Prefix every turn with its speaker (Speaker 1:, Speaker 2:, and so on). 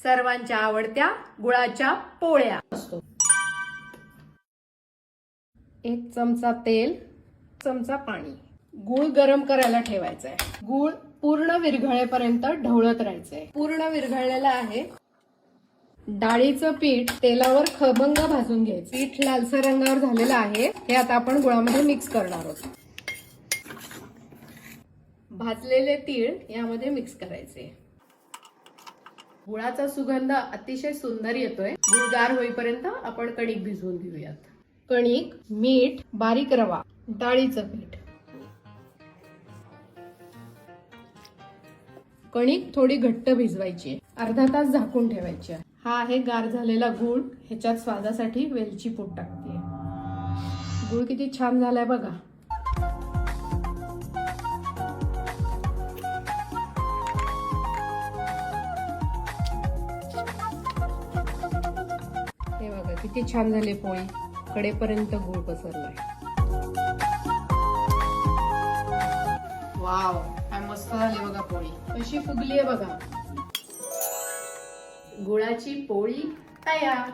Speaker 1: सर्वांच्या आवडत्या गुळाच्या पोळ्या. 1 चमचा तेल, चमचा पाणी. गूळ गरम करायला ठेवायचा आहे. गूळ पूर्ण विरघळेपर्यंत ढवळत राहायचंय. पूर्ण विरघळलेलं आहे. डाळीचं पीठ तेलावर खमंग भाजून घ्यायचं. पीठ लालसर रंगावर झालेलं आहे. हे आता आपण गुळामध्ये मिक्स करणार आहोत. भाजलेले तीळ यामध्ये मिक्स करायचे. गुळाचा सुगंध अतिशय सुंदर येतोय. गुळ गार होईपर्यंत आपण कणिक भिजवून घेऊयात. कणिक, मीठ, बारीक रवा, डाळीचं पीठ. कणिक थोडी घट्ट भिजवायची. अर्धा तास झाकून ठेवायची. हा आहे गार झालेला गूळ. ह्याच्यात स्वादासाठी वेलची पूड टाकते. गूळ किती छान झालाय बघा. हे बघा किती छान झाले पोळी. कडेपर्यंत गूळ पसरलाय. वाव, काय मस्त झाली बघा पोळी. कशी फुगली आहे बघा. गुळाची पोळी तयार.